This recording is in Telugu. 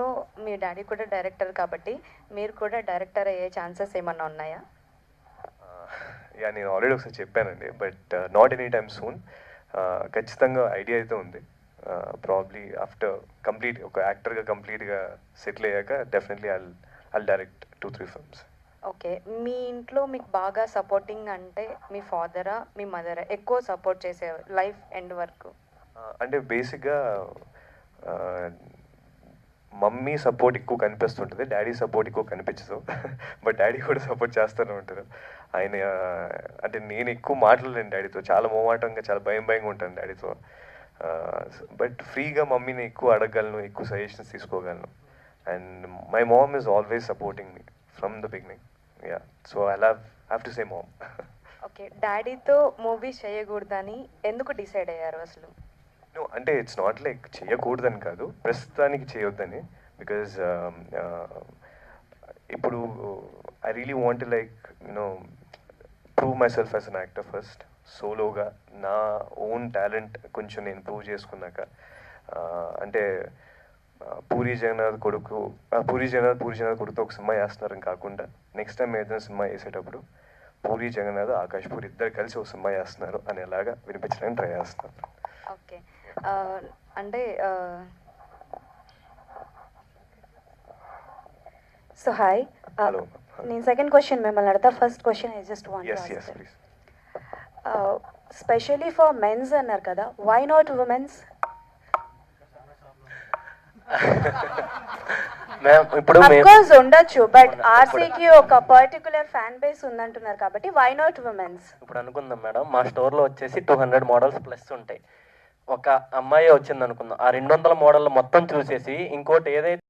ఫ్యూచర్లో మీ డాడీ కూడా డైరెక్టర్ కాబట్టి మీరు కూడా డైరెక్టర్ అయ్యే ఛాన్సెస్ ఏమన్నా ఉన్నాయా? యా, నేను ఆల్రెడీ ఒకసారి చెప్పానండి, but not any time soon. ఖచ్చితంగా ఐడియా అయితే ఉంది. ప్రాబ్లీ ఆఫ్టర్ కంప్లీట్ ఒక యాక్టర్గా కంప్లీట్గా సెటిల్ అయ్యాక definitely I'll direct 2-3 films. Okay. మీ ఇంట్లో మీకు బాగా సపోర్టింగ్ అంటే మీ ఫాదరా, మీ మదరా ఎక్కువ సపోర్ట్ చేసేవారు లైఫ్ ఎండ్ వరకు? అంటే బేసిక్గా మమ్మీ సపోర్ట్ ఎక్కువ కనిపిస్తుంటుంది, డాడీ సపోర్ట్ ఎక్కువ కనిపించదు. బట్ డాడీ కూడా సపోర్ట్ చేస్తూనే ఉంటారు. ఆయన అంటే నేను ఎక్కువ మాట్లాడలేను డాడీతో, చాలా మోమాటంగా చాలా భయంగా ఉంటాను డాడీతో. బట్ ఫ్రీగా మమ్మీని ఎక్కువ అడగగలను, ఎక్కువ సజెషన్స్ తీసుకోగలను. And my mom is always supporting me from the beginning. Yeah, so I have to say mom. Okay. డాడీతో మూవీ చేయకూడదని ఎందుకు డిసైడ్ అయ్యారు అసలు? అంటే ఇట్స్ నాట్ లైక్ చేయకూడదని కాదు, ప్రస్తుతానికి చేయొద్దని. బికాజ్ ఇప్పుడు I really want like prove my self as an actor first. సోలోగా నా ఓన్ టాలెంట్ కొంచెం నేను ప్రూవ్ చేసుకున్నాక, అంటే పూరి జగన్నాథ్ కొడుకుతో ఒక సినిమా వేస్తున్నారని కాకుండా, నెక్స్ట్ టైం ఏదైనా సినిమా వేసేటప్పుడు పూరి జగన్నాథ్, ఆకాష్ పూరి ఇద్దరు కలిసి ఒక సినిమా వేస్తున్నారు అనేలాగా వినిపించడానికి ట్రై చేస్తున్నాను. ఓకే. అంటే సో హాయ్, హలో. నేను సెకండ్ క్వశ్చన్ మిమ్మల్ని అడతా. First question I just want to ask, please. Specially for mens అన్నారు కదా, వై నాట్ ఉమెన్స్? ఇప్పుడు కోర్స్ ఉండొచ్చు, బట్ ఆర్సీకి ఒక పర్టికులర్ ఫ్యాన్ బేస్ ఉందంటున్నారు కాబట్టి వై నాట్ ఉమెన్స్? ఇప్పుడు అనుకుందాం మేడం, మా స్టోర్లో వచ్చేసి 200 మోడల్స్ ప్లస్ ఉంటాయి. ఒక అమ్మాయి వచ్చింది అనుకుందాం, ఆ 200 మోడల్ మొత్తం చూసేసి ఇంకోటి ఏదైతే